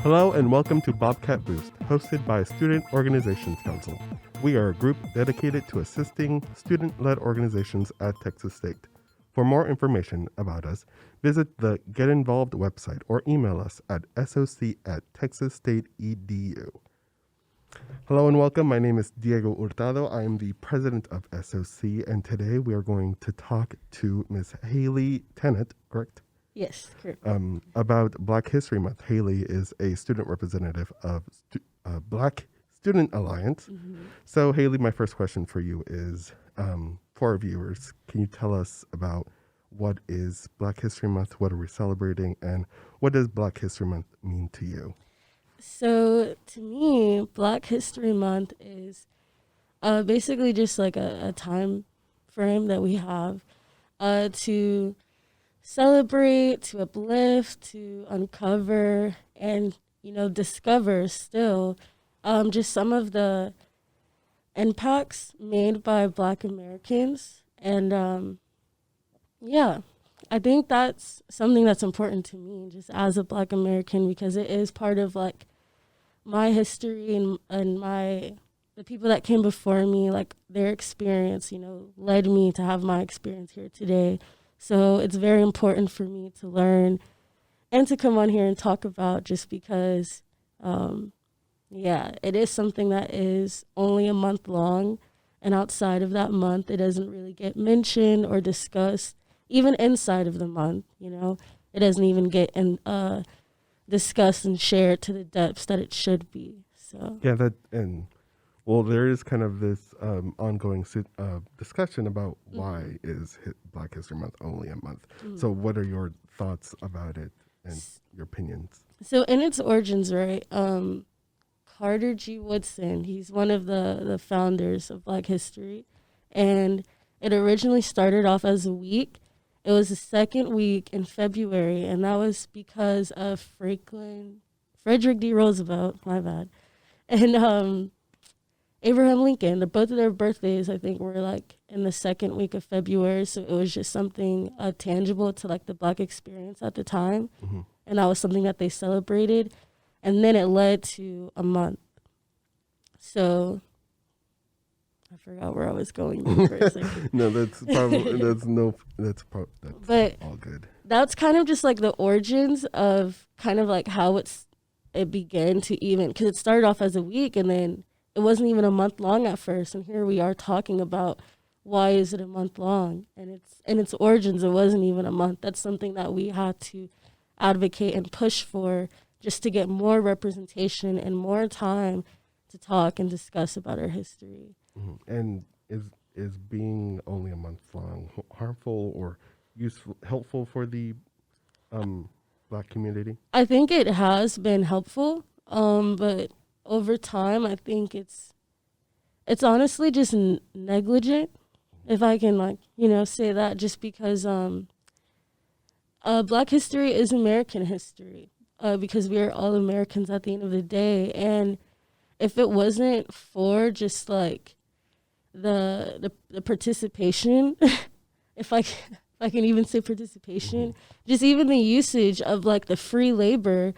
Hello and welcome to Bobcat Boost, hosted by Student Organizations Council. We are a group dedicated to assisting student-led organizations at Texas State. For more information about us, visit the Get Involved website or email us at soc@texasstateedu. Hello and welcome. My name is Diego Hurtado. I am the president of SOC, and today we are going to talk to Ms. Haley Tennant, correct? Yes, correct. About Black History Month. Haley is a student representative of Black Student Alliance. Mm-hmm. So, Haley, my first question for you is, for our viewers, can you tell us about what is Black History Month, what are we celebrating, and what does Black History Month mean to you? So, to me, Black History Month is basically just like a time frame that we have to celebrate, to uplift, to uncover, and, discover still just some of the impacts made by Black Americans. And, I think that's something that's important to me just as a Black American, because it is part of, like, my history and the people that came before me, like, their experience, led me to have my experience here today. So it's very important for me to learn and to come on here and talk about, just because, it is something that is only a month long. And outside of that month, it doesn't really get mentioned or discussed. Even inside of the month, it doesn't even get discussed and shared to the depths that it should be. So there is kind of this ongoing discussion about why is Black History Month only a month. Mm-hmm. So what are your thoughts about it and your opinions? So in its origins, right, Carter G. Woodson, he's one of the founders of Black history, and it originally started off as a week. It was the second week in February, and that was because of Frederick D. Roosevelt, my bad, and Abraham Lincoln. Both of their birthdays, I think, were like in the second week of February. So it was just something tangible to like the Black experience at the time. Mm-hmm. And that was something that they celebrated. And then it led to a month. So I forgot where I was going for a second. No, that's probably, that's but all good. That's kind of just like the origins of kind of like how it began to even, because it started off as a week and then it wasn't even a month long at first, and here we are talking about why is it a month long, and it's in its origins it wasn't even a month. That's something that we had to advocate and push for, just to get more representation and more time to talk and discuss about our history. Mm-hmm. And is being only a month long harmful or useful, helpful for the Black community? I think it has been helpful, but over time, I think it's honestly just negligent, if I can say that, just because Black history is American history, because we are all Americans at the end of the day. And if it wasn't for just like the participation, if I can even say participation, mm-hmm. just even the usage of like the free labor,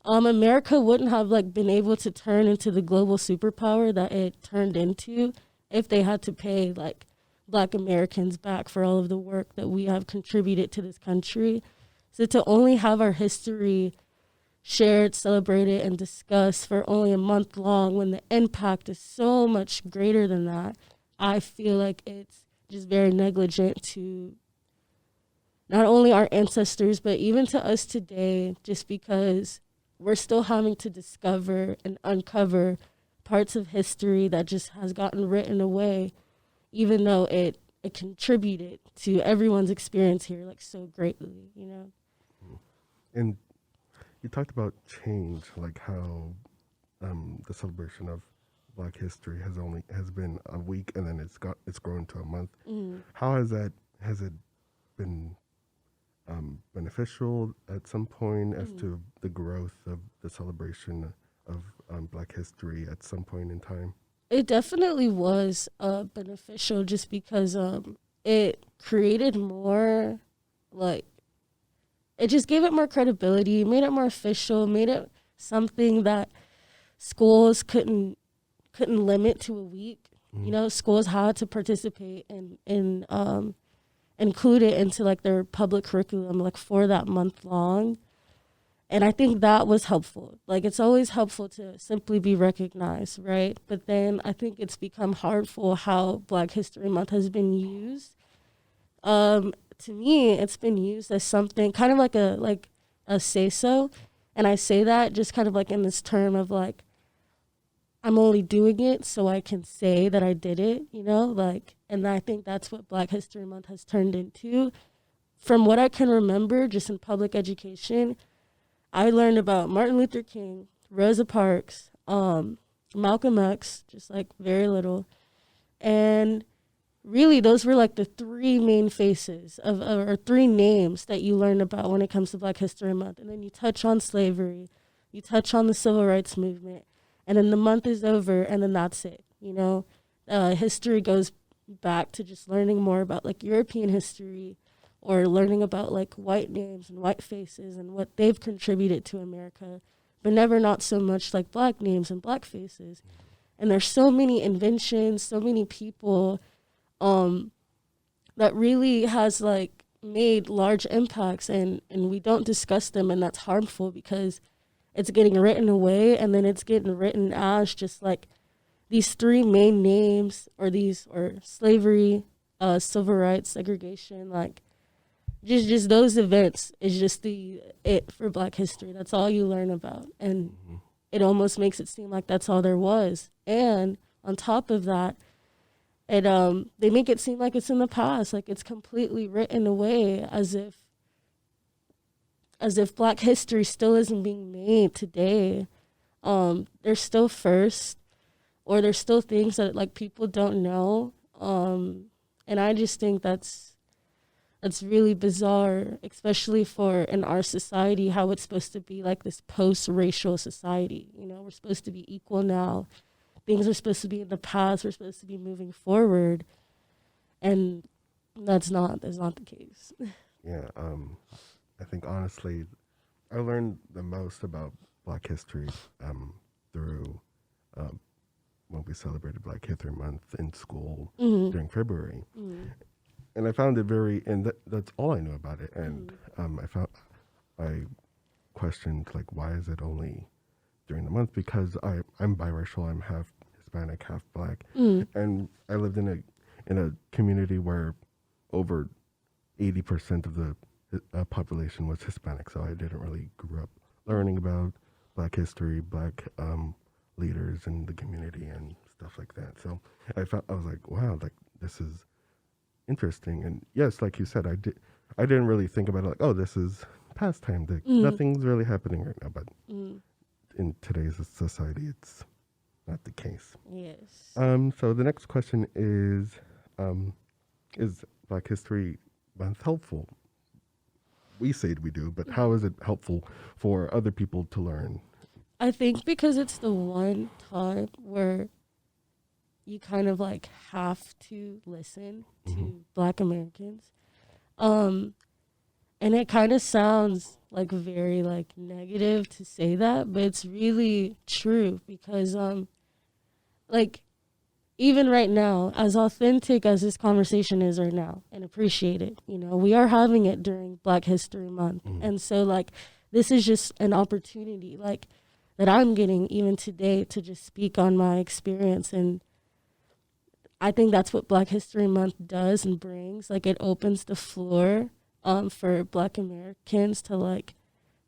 America wouldn't have like been able to turn into the global superpower that it turned into if they had to pay like Black Americans back for all of the work that we have contributed to this country. So to only have our history shared, celebrated, and discussed for only a month long, when the impact is so much greater than that, I feel like it's just very negligent to not only our ancestors, but even to us today, just because we're still having to discover and uncover parts of history that just has gotten written away, even though it contributed to everyone's experience here like so greatly, And you talked about change, like how the celebration of Black history has been a week and then it's grown to a month. Mm. How has it been beneficial at some point as to the growth of the celebration of Black history at some point in time? It definitely was beneficial, just because it created it just gave it more credibility, made it more official, made it something that schools couldn't limit to a week. You know, schools had to participate and include it into like their public curriculum, like for that month long. And I think that was helpful. Like, it's always helpful to simply be recognized, right? But then I think it's become harmful how Black History Month has been used. To me, it's been used as something kind of like a say-so. And I say that just kind of like in this term of like, I'm only doing it so I can say that I did it, you know? Like, and I think that's what Black History Month has turned into. From what I can remember, just in public education, I learned about Martin Luther King, Rosa Parks, Malcolm X, just like very little. And really, those were like the three main faces or three names that you learn about when it comes to Black History Month. And then you touch on slavery, you touch on the civil rights movement, and then the month is over, and then that's it. You know, history goes back to just learning more about like European history, or learning about like white names and white faces and what they've contributed to America, but never not so much like Black names and Black faces. And there's so many inventions, so many people that really has like made large impacts, and we don't discuss them, and that's harmful because it's getting written away, and then it's getting written as just like these three main names, or slavery, civil rights, segregation, like just those events is just it for Black history. That's all you learn about. And it almost makes it seem like that's all there was. And on top of that, they make it seem like it's in the past, like it's completely written away, as if Black history still isn't being made today. There's still first, or there's still things that like people don't know. And I just think that's really bizarre, especially for in our society, how it's supposed to be like this post-racial society. You know, we're supposed to be equal now. Things are supposed to be in the past. We're supposed to be moving forward. And that's not the case. Yeah, I think honestly, I learned the most about Black history through when we celebrated Black History Month in school during February. And I found it and that's all I knew about it. And I questioned, like, why is it only during the month? Because I'm biracial, I'm half Hispanic, half Black. And I lived in a community where over 80% of the population was Hispanic. So I didn't really grow up learning about Black history, Black leaders in the community and stuff like that. So I was like, wow, like this is interesting. And yes, like you said, I didn't really think about it like, oh, this is pastime. Nothing's really happening right now. But in today's society, it's not the case. Yes. So the next question is Black History Month helpful? We say we do, but how is it helpful for other people to learn? I think because it's the one time where you kind of like have to listen to Black Americans. And it kind of sounds like very like negative to say that, but it's really true because like even right now, as authentic as this conversation is right now and appreciate it, you know, we are having it during Black History Month. And so like this is just an opportunity like that I'm getting even today to just speak on my experience. And I think that's what Black History Month does and brings. Like it opens the floor for Black Americans to like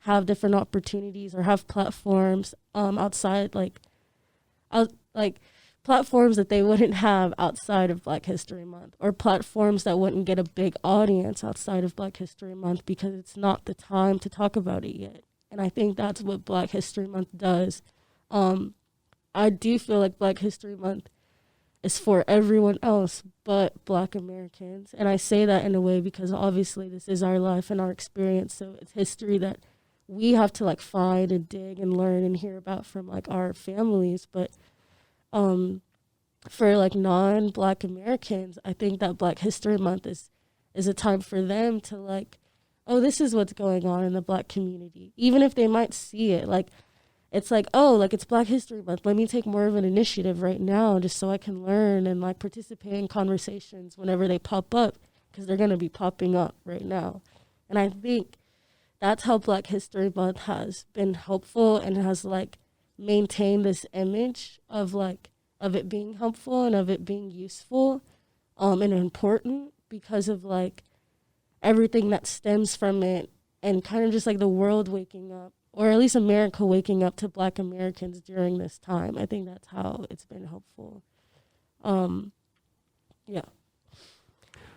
have different opportunities or have platforms outside platforms that they wouldn't have outside of Black History Month, or platforms that wouldn't get a big audience outside of Black History Month because it's not the time to talk about it yet. And I think that's what Black History Month does. I do feel like Black History Month is for everyone else but Black Americans. And I say that in a way because obviously this is our life and our experience. So it's history that we have to like find and dig and learn and hear about from like our families. But for like non-Black Americans, I think that Black History Month is a time for them to like, oh, this is what's going on in the Black community. Even if they might see it, like it's like, oh, like it's Black History Month. Let me take more of an initiative right now just so I can learn and like participate in conversations whenever they pop up, because they're going to be popping up right now. And I think that's how Black History Month has been helpful and has like maintained this image of like of it being helpful and of it being useful and important, because of like everything that stems from it, and kind of just like the world waking up, or at least America waking up to Black Americans during this time. I think that's how it's been helpful. Yeah.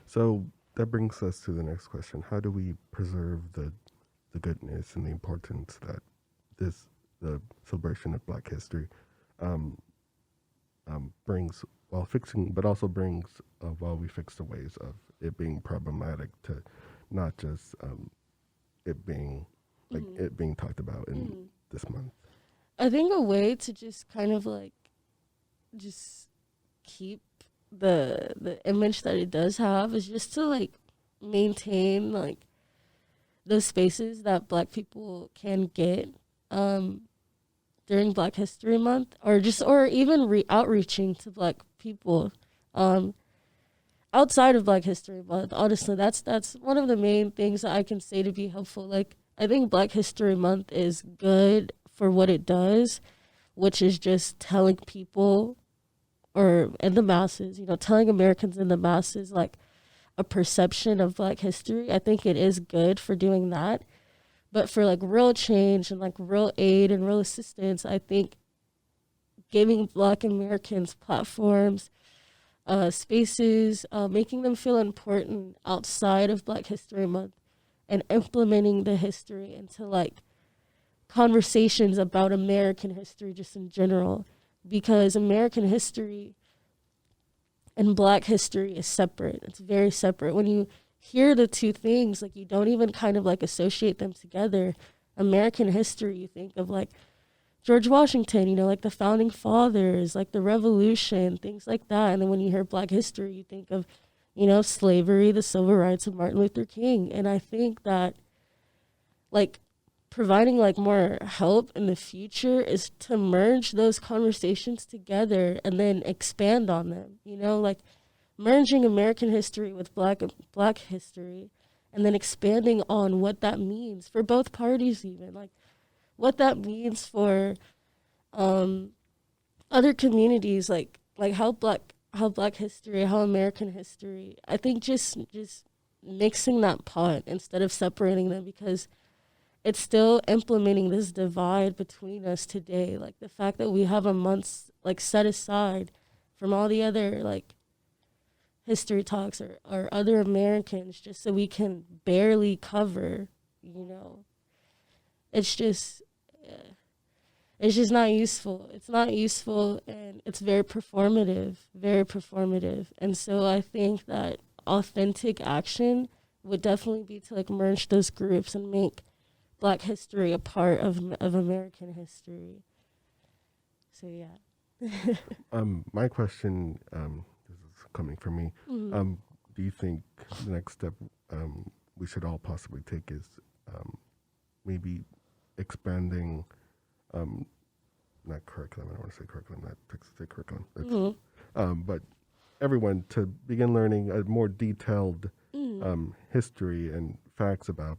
So that brings us to the next question. How do we preserve the goodness and the importance that the celebration of Black history um, brings, while fixing, but also brings while we fix the ways of it being problematic, to not just it being like it being talked about in this month. I think a way to just kind of like just keep the image that it does have is just to like maintain like those spaces that Black people can get during Black History Month, or even outreaching to Black people outside of Black History Month. Honestly, that's one of the main things that I can say to be helpful. Like, I think Black History Month is good for what it does, which is just telling people, or in the masses, telling Americans in the masses like a perception of Black history. I think it is good for doing that. But for like real change and like real aid and real assistance, I think giving Black Americans platforms, spaces, making them feel important outside of Black History Month, and implementing the history into like conversations about American history just in general. Because American history and Black history is separate. It's very separate. When you hear the two things, like, you don't even kind of like associate them together. American history, you think of like George Washington, like the founding fathers, like the revolution, things like that. And then when you hear Black history, you think of, slavery, the civil rights of Martin Luther King. And I think that like providing like more help in the future is to merge those conversations together and then expand on them, like merging American history with black history, and then expanding on what that means for both parties, even like what that means for other communities, like how black history, how American history. I think just mixing that pot instead of separating them, because it's still implementing this divide between us today. Like the fact that we have a month like set aside from all the other like history talks or other Americans, just so we can barely cover, it's just not useful. It's not useful, and it's very performative, very performative. And so I think that authentic action would definitely be to like merge those groups and make Black history a part of American history. So yeah. My question, this is coming from me. Mm-hmm. Do you think the next step we should all possibly take is maybe expanding, not curriculum, I don't want to say curriculum, not Texas State curriculum, but everyone to begin learning a more detailed history and facts about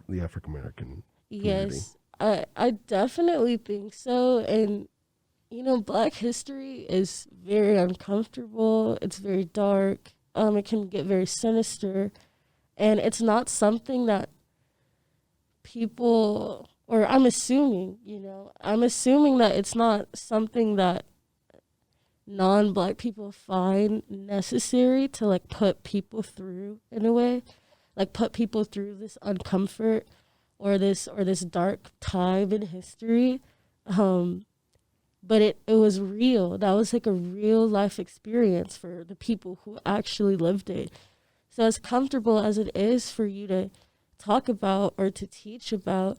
the African American community? Yes, I definitely think so. And Black history is very uncomfortable. It's very dark. It can get very sinister, and it's not something that people, or I'm assuming that it's not something that non-Black people find necessary to like put people through, in a way, like put people through this uncomfort or this dark time in history. But it was real. That was like a real life experience for the people who actually lived it. So as comfortable as it is for you to talk about or to teach about,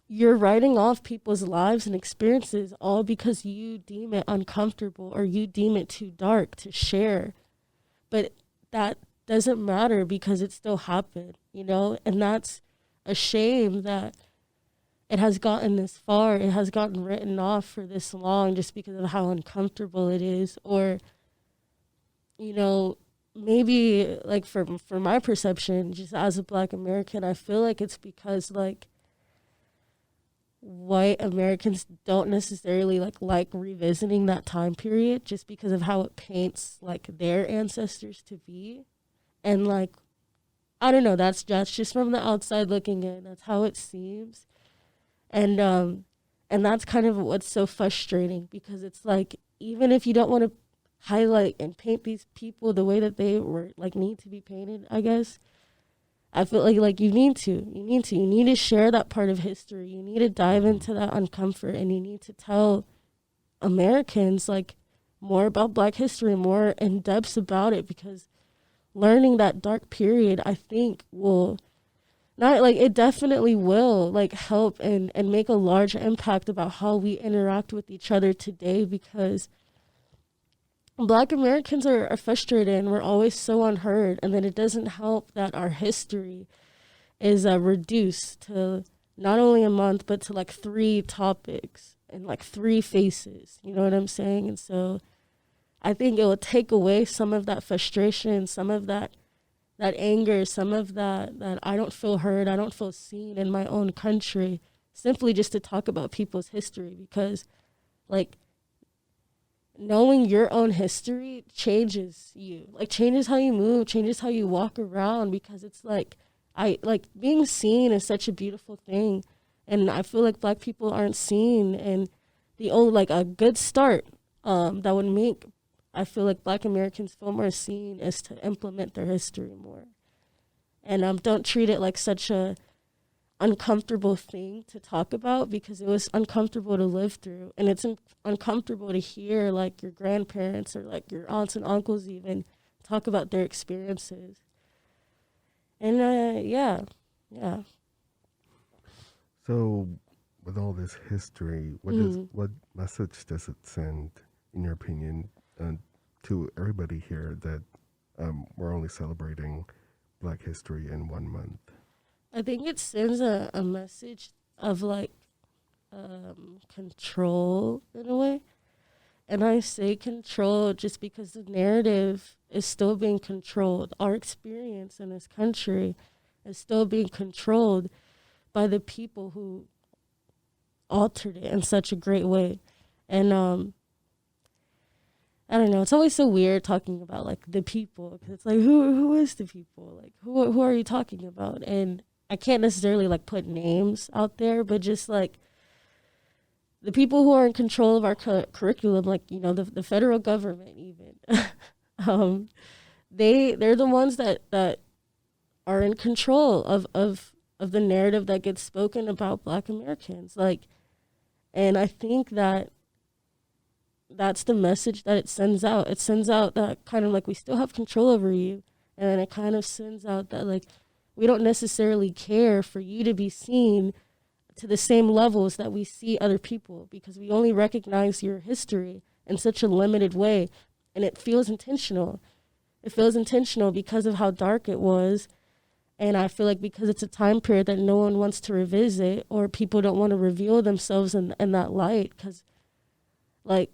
you're writing off people's lives and experiences all because you deem it uncomfortable or you deem it too dark to share. But that doesn't matter, because it still happened, and that's a shame that it has gotten this far, it has gotten written off for this long just because of how uncomfortable it is. Or, you know, maybe like for my perception, just as a Black American, I feel like it's because like white Americans don't necessarily like revisiting that time period just because of how it paints like their ancestors to be. And like, I don't know, that's just from the outside looking in. That's how it seems. And that's kind of what's so frustrating, because it's like, even if you don't want to highlight and paint these people the way that they were like need to be painted, I guess, I feel like you need to share that part of history. You need to dive into that uncomfort, and you need to tell Americans like more about Black history, more in depth about it, because learning that dark period, I think, will not like, it definitely will like help and make a large impact about how we interact with each other today, because Black Americans are frustrated and we're always so unheard. And then it doesn't help that our history is reduced to not only a month, but to like 3 topics and like 3 faces. You know what I'm saying? And so I think it will take away some of that frustration, some of that anger, some of that I don't feel heard, I don't feel seen in my own country, simply just to talk about people's history. Because like, knowing your own history changes you, like changes how you move, changes how you walk around, because it's like, I like being seen is such a beautiful thing. And I feel like Black people aren't seen. And the only like a good start that would make, I feel like, Black Americans feel more seen is to implement their history more. And don't treat it like such a uncomfortable thing to talk about, because it was uncomfortable to live through, and it's uncomfortable to hear like your grandparents or like your aunts and uncles even talk about their experiences. And yeah. So, with all this history, what message does it send, in your opinion, to everybody here that we're only celebrating Black History in 1 month? I think it sends a message of like control in a way. And I say control just because the narrative is still being controlled. Our experience in this country is still being controlled by the people who altered it in such a great way. And I don't know, it's always so weird talking about like the people, because it's like, who is the people? Like, who are you talking about? And I can't necessarily like put names out there, but just like the people who are in control of our curriculum, like, you know, the federal government even, they're the ones that are in control of the narrative that gets spoken about Black Americans. Like, and I think that's the message that it sends out. It sends out that kind of like, we still have control over you. And then it kind of sends out that like, we don't necessarily care for you to be seen to the same levels that we see other people, because we only recognize your history in such a limited way. And it feels intentional. It feels intentional because of how dark it was. And I feel like because it's a time period that no one wants to revisit, or people don't want to reveal themselves in that light. Because, like,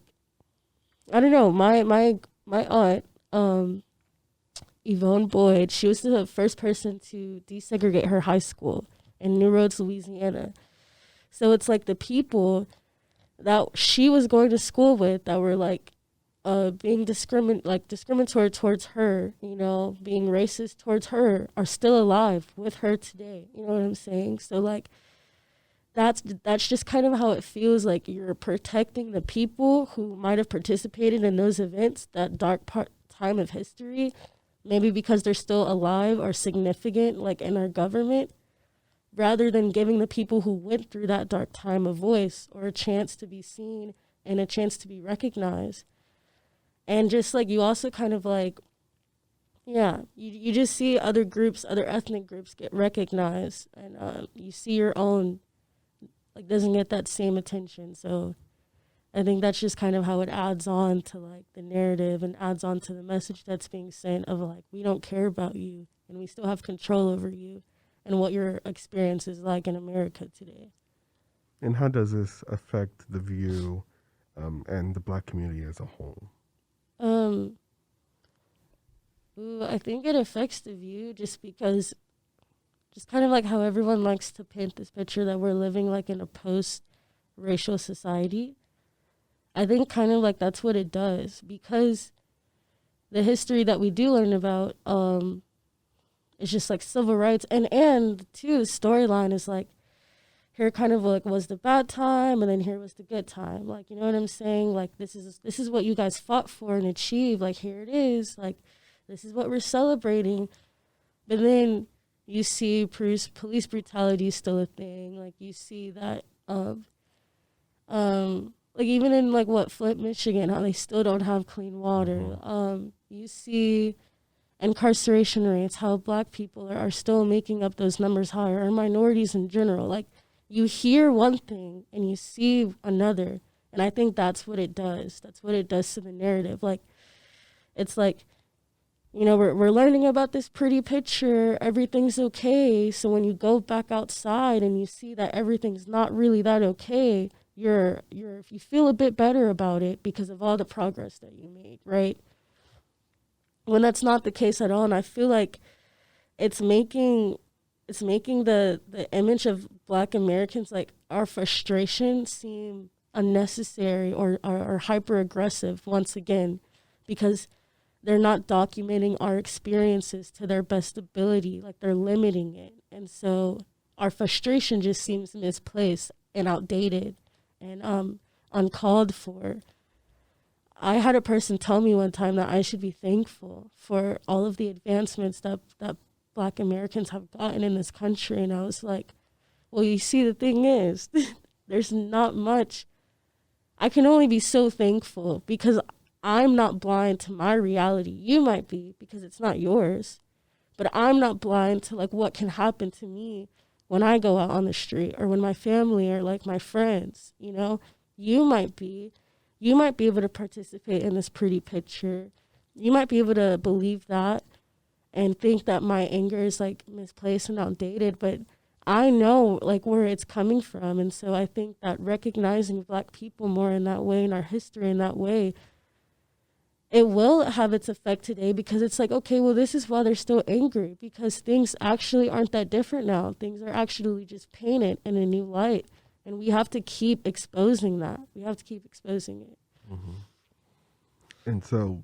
I don't know, my aunt, Yvonne Boyd, she was the first person to desegregate her high school in New Roads, Louisiana. So it's like the people that she was going to school with that were like being discriminatory towards her, you know, being racist towards her, are still alive with her today. You know what I'm saying? So like, that's just kind of how it feels. Like, you're protecting the people who might have participated in those events, that dark time of history, maybe because they're still alive or significant, like in our government, rather than giving the people who went through that dark time a voice or a chance to be seen and a chance to be recognized. And just like, you also kind of like, yeah, you just see other groups, other ethnic groups get recognized, and you see your own like doesn't get that same attention. So I think that's just kind of how it adds on to like the narrative, and adds on to the message that's being sent of like, we don't care about you and we still have control over you and what your experience is like in America today. And how does this affect the view and the Black community as a whole? Um, I think it affects the view just because, just kind of like how everyone likes to paint this picture that we're living like in a post-racial society. I think kind of like that's what it does because the history that we do learn about is just like civil rights, and too the storyline is like here kind of like was the bad time and then here was the good time, like, you know what I'm saying, like this is what you guys fought for and achieved, like here it is, like this is what we're celebrating. But then you see police brutality is still a thing, like you see that like even in like what Flint, Michigan, how they still don't have clean water. You see incarceration rates, how Black people are still making up those numbers higher, or minorities in general. Like you hear one thing and you see another, and I think that's what it does. That's what it does to the narrative. Like it's like, you know, we're learning about this pretty picture, everything's okay. So when you go back outside and you see that everything's not really that okay, you feel a bit better about it because of all the progress that you made, right? When that's not the case at all, and I feel like it's making the image of Black Americans, like our frustration, seem unnecessary or hyper aggressive once again, because they're not documenting our experiences to their best ability, like they're limiting it. And so our frustration just seems misplaced and outdated and uncalled for. I had a person tell me one time that I should be thankful for all of the advancements that Black Americans have gotten in this country. And I was like, well, you see, the thing is, there's not much. I can only be so thankful because I'm not blind to my reality. You might be because it's not yours. But I'm not blind to like what can happen to me when I go out on the street or when my family or like my friends, you know. You might be. You might be able to participate in this pretty picture. You might be able to believe that and think that my anger is like misplaced and outdated, but I know like where it's coming from. And so I think that recognizing Black people more in that way, in our history in that way, it will have its effect today, because it's like, okay, well, this is why they're still angry, because things actually aren't that different now. Things are actually just painted in a new light. And we have to keep exposing that. We have to keep exposing it. And so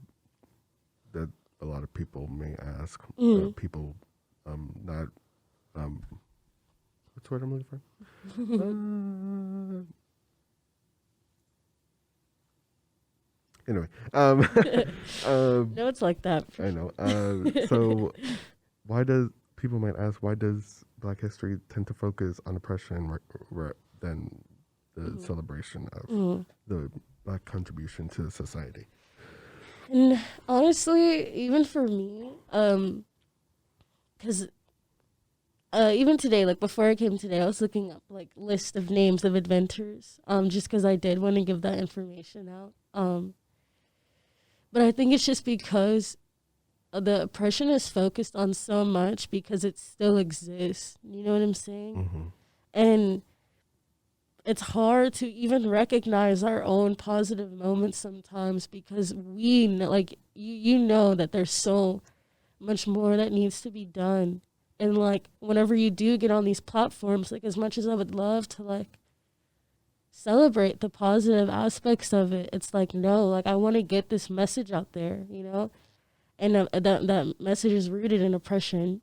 that a lot of people may ask, people not, what's the word I'm looking for? Anyway, No, it's like that. I know. So people might ask, why does Black history tend to focus on oppression than the celebration of the Black contribution to society? And honestly, even for me, because even today, like before I came today, I was looking up like list of names of inventors, just because I did want to give that information out. But I think it's just because the oppression is focused on so much because it still exists. You know what I'm saying? And it's hard to even recognize our own positive moments sometimes, because we know, like you know that there's so much more that needs to be done. And like whenever you do get on these platforms, like as much as I would love to like celebrate the positive aspects of it, it's like, no, like I want to get this message out there, you know? And that message is rooted in oppression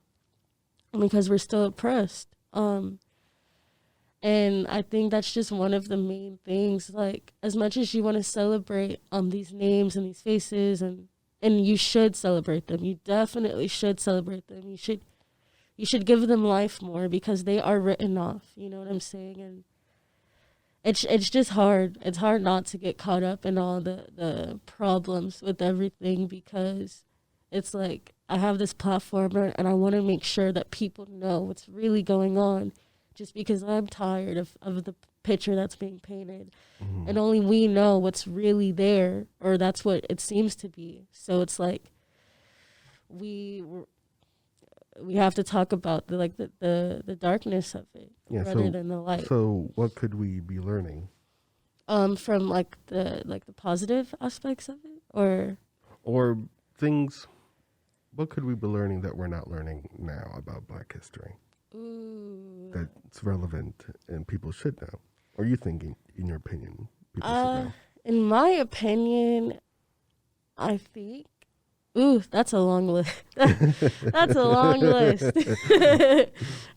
because we're still oppressed. And I think that's just one of the main things. Like, as much as you want to celebrate these names and these faces, and you should celebrate them. You definitely should celebrate them. You should give them life more, because they are written off. You know what I'm saying? And it's just hard. It's hard not to get caught up in all the problems with everything, because it's like I have this platform and I want to make sure that people know what's really going on, just because I'm tired of the picture that's being painted. And only we know what's really there, or that's what it seems to be. So it's like we have to talk about the darkness of it Yeah. rather than the light. So what could we be learning? From the positive aspects of it, Or things. What could we be learning that we're not learning now about Black history? ooh, That's relevant and people should know. Or you thinking, in your opinion, people should know? in my opinion, I think. Ooh, that's a long list. That's a long list.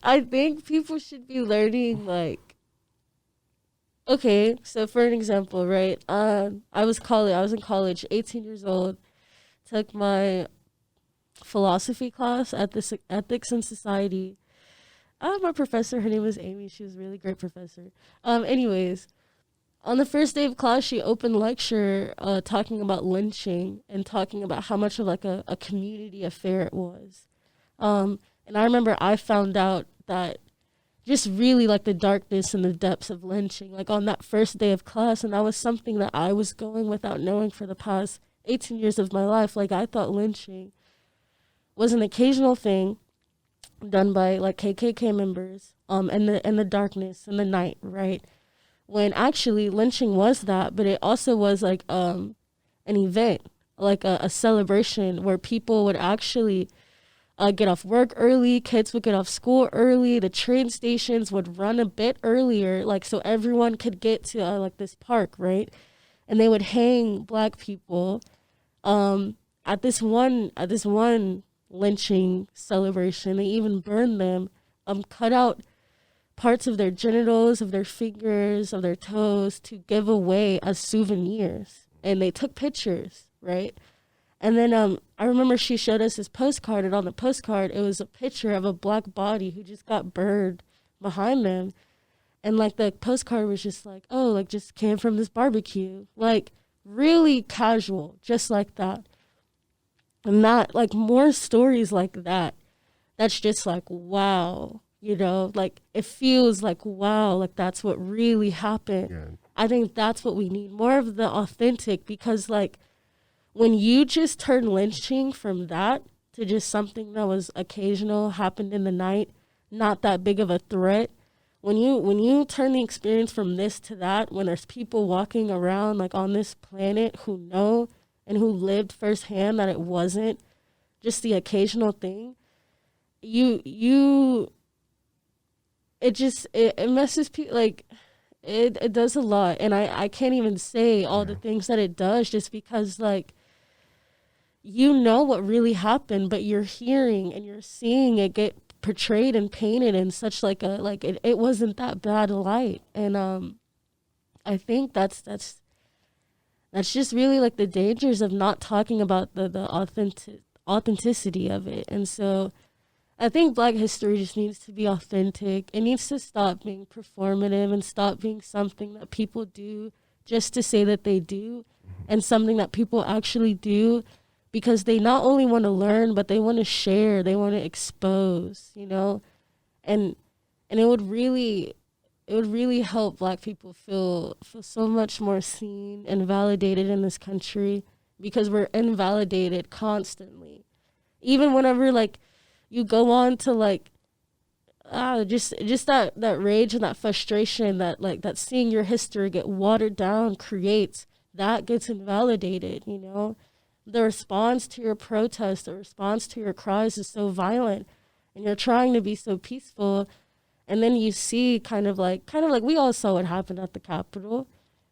I think people should be learning like. Okay, so for an example, right? I was in college, 18 years old. Took my philosophy class at this ethics and society. My professor, her name was Amy. She was a really great professor. Anyways, on the first day of class, she opened lecture talking about lynching and talking about how much of like a community affair it was. And I remember I found out that just really like the darkness and the depths of lynching, like on that first day of class. And that was something that I was going without knowing for the past 18 years of my life. Like I thought lynching was an occasional thing done by like KKK members, and the darkness and the night, right? When actually lynching was that, but it also was like an event, like a celebration where people would actually get off work early, kids would get off school early, the train stations would run a bit earlier, like so everyone could get to like this park, right? And they would hang Black people at this one lynching celebration. They even burned them, cut out parts of their genitals, of their fingers, of their toes to give away as souvenirs. And they took pictures, right? And then I remember she showed us this postcard, and on the postcard, it was a picture of a Black body who just got burned behind them. And like the postcard was just like, oh, like just came from this barbecue. Like really casual, just like that. And that, like more stories like that, that's just like, wow, you know, like it feels like, wow, like that's what really happened. Yeah. I think that's what we need, more of the authentic, because like when you just turn lynching from that to just something that was occasional, happened in the night, not that big of a threat, when you turn the experience from this to that, when there's people walking around like on this planet who know and who lived firsthand that it wasn't just the occasional thing, it messes people, like it does a lot. And I can't even say all the things that it does, just because like you know what really happened, but you're hearing and you're seeing it get portrayed and painted in such like it wasn't that bad a light. And I think that's just really like the dangers of not talking about the authenticity of it. And so I think Black history just needs to be authentic. It needs to stop being performative and stop being something that people do just to say that they do, and something that people actually do because they not only want to learn, but they want to share, they want to expose, you know? And it would really help Black people feel so much more seen and validated in this country, because we're invalidated constantly. Even whenever like you go on to like just that rage and that frustration that like that seeing your history get watered down creates, that gets invalidated, you know? The response to your protest, the response to your cries is so violent, and you're trying to be so peaceful. And then you see kind of like we all saw what happened at the Capitol.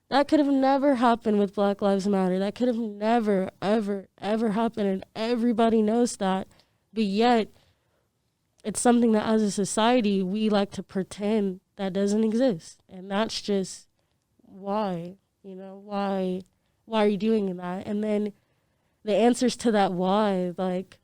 That could have never happened with Black Lives Matter. That could have never, ever, ever happened. And everybody knows that. But yet, it's something that as a society, we like to pretend that doesn't exist. And that's just why, you know, why are you doing that? And then the answers to that why, like,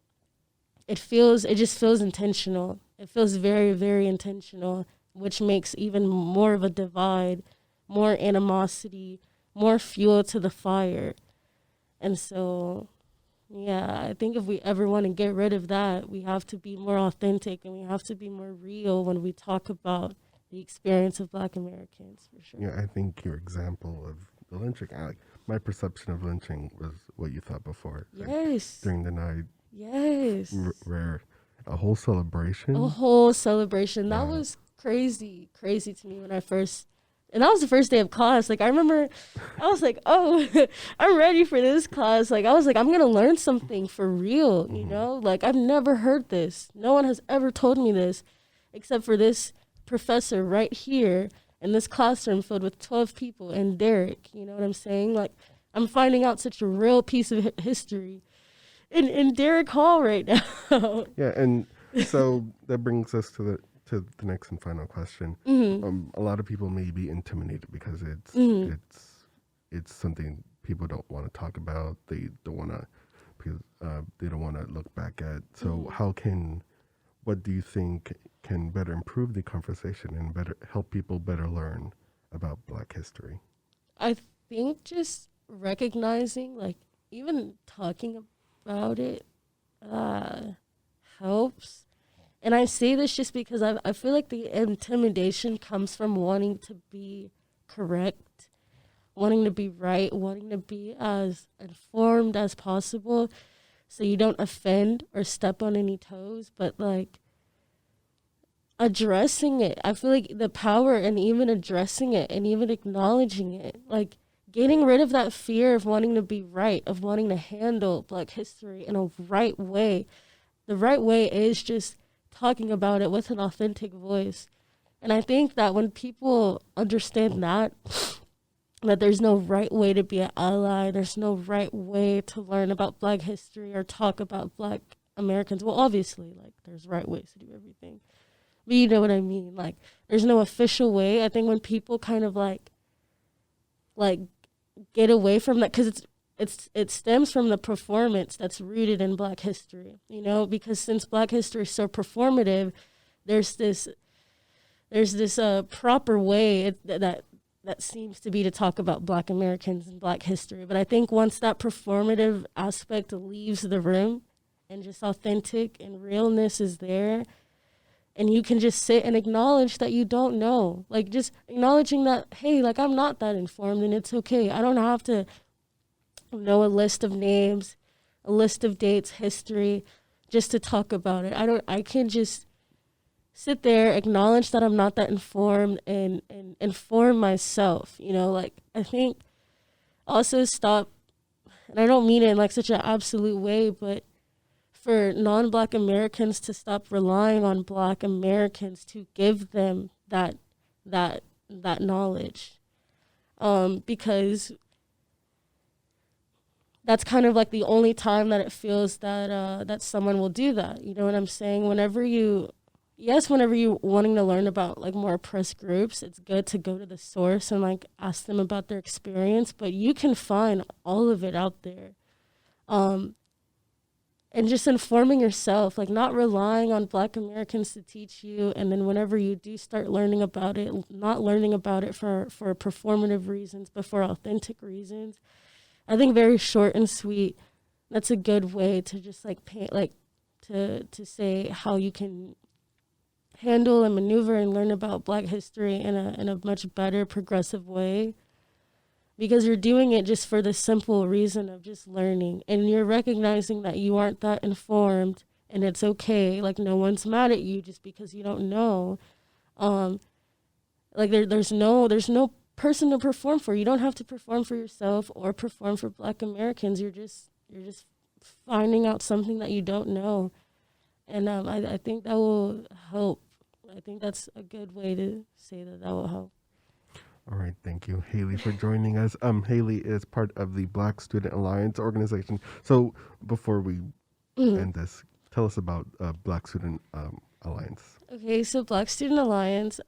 it just feels intentional. It feels very, very intentional, which makes even more of a divide, more animosity, more fuel to the fire. And so, yeah, I think if we ever want to get rid of that, we have to be more authentic and we have to be more real when we talk about the experience of Black Americans, for sure. Yeah, I think your example of the lynching, my perception of lynching was what you thought before. Yes. Like, during the night. Yes. Rare. a whole celebration. A whole celebration. That Wow. was crazy to me when I first, and that was the first day of class. Like, I remember I was like, oh, I'm ready for this class. Like, I was like, I'm going to learn something for real, you know? Like, I've never heard this. No one has ever told me this except for this professor right here in this classroom filled with 12 people and Derek. You know what I'm saying? Like, I'm finding out such a real piece of history in Derek Hall right now. Yeah, and so that brings us to the next and final question. A lot of people may be intimidated because it's something people don't want to talk about. They don't want to because they don't want to look back at. So what do you think can better improve the conversation and better help people better learn about Black history? I think just recognizing, like, even talking about it helps. And I say this just because I feel like the intimidation comes from wanting to be correct, wanting to be right, wanting to be as informed as possible so you don't offend or step on any toes. But, like, addressing it, I feel like the power in even addressing it and even acknowledging it, like, getting rid of that fear of wanting to be right, of wanting to handle Black history in a right way. The right way is just talking about it with an authentic voice. And I think that when people understand that there's no right way to be an ally, there's no right way to learn about Black history or talk about Black Americans. Well, obviously, like, there's right ways to do everything. But you know what I mean? Like, there's no official way. I think when people kind of like get away from that, because it stems from the performance that's rooted in Black history, you know, because since Black history is so performative, there's this proper way that seems to be to talk about Black Americans and Black history. But I think once that performative aspect leaves the room and just authentic and realness is there, and you can just sit and acknowledge that you don't know, like, just acknowledging that, hey, like, I'm not that informed and it's okay. I don't have to know a list of names, a list of dates, history, just to talk about it. I can just sit there, acknowledge that I'm not that informed and inform myself, you know? Like, I think also stop, and I don't mean it in, like, such an absolute way, but for non-Black Americans to stop relying on Black Americans to give them that knowledge, because that's kind of like the only time that it feels that someone will do that. You know what I'm saying? Whenever you wanting to learn about, like, more oppressed groups, it's good to go to the source and, like, ask them about their experience. But you can find all of it out there. And just informing yourself, like, not relying on Black Americans to teach you. And then whenever you do start learning about it, not learning about it for performative reasons, but for authentic reasons. I think very short and sweet, that's a good way to just, like, paint, like, to say how you can handle and maneuver and learn about Black history in a much better, progressive way. Because you're doing it just for the simple reason of just learning. And you're recognizing that you aren't that informed, and it's okay. Like, no one's mad at you just because you don't know. Like, there's no person to perform for. You don't have to perform for yourself or perform for Black Americans. You're just finding out something that you don't know. And I think that will help. I think that's a good way to say that will help. All right, thank you, Haley, for joining us. Haley is part of the Black Student Alliance organization. So before we end this, tell us about Black Student Alliance. Okay, so Black Student Alliance,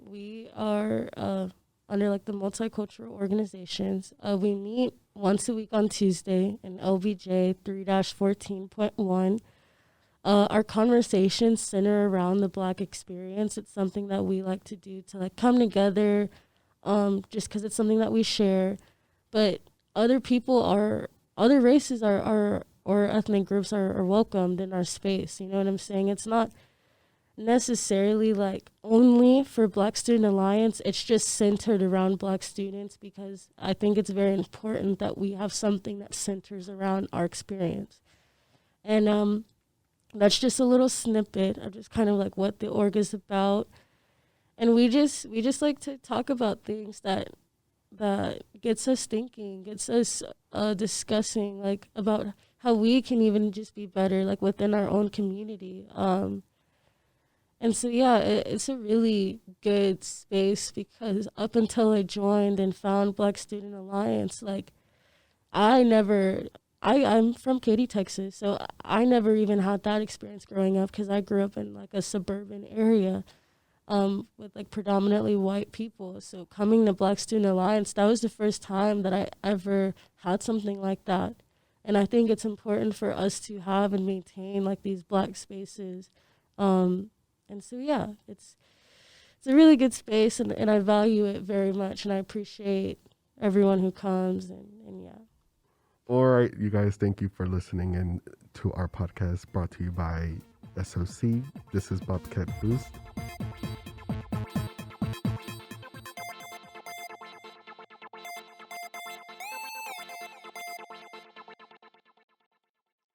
we are under, like, the multicultural organizations. We meet once a week on Tuesday in LBJ 3-14.1. Our conversations center around the Black experience. It's something that we like to do to, like, come together, just because it's something that we share. But other races or ethnic groups are welcomed in our space. You know what I'm saying? It's not necessarily, like, only for Black Student Alliance. It's just centered around Black students, because I think it's very important that we have something that centers around our experience. And That's just a little snippet of just kind of like what the org is about. And we just like to talk about things that gets us thinking, gets us discussing like about how we can even just be better like within our own community. And so yeah, it's a really good space because up until I joined and found Black Student Alliance, like I never I'm from Katy, Texas, so I never even had that experience growing up because I grew up in like a suburban area with like predominantly white people. So coming to Black Student Alliance, that was the first time that I ever had something like that. And I think it's important for us to have and maintain like these black spaces. Um, and so yeah, it's a really good space, and I value it very much, and I appreciate everyone who comes, and yeah. All right, you guys, thank you for listening in to our podcast brought to you by SOC. This is Bobcat Boost.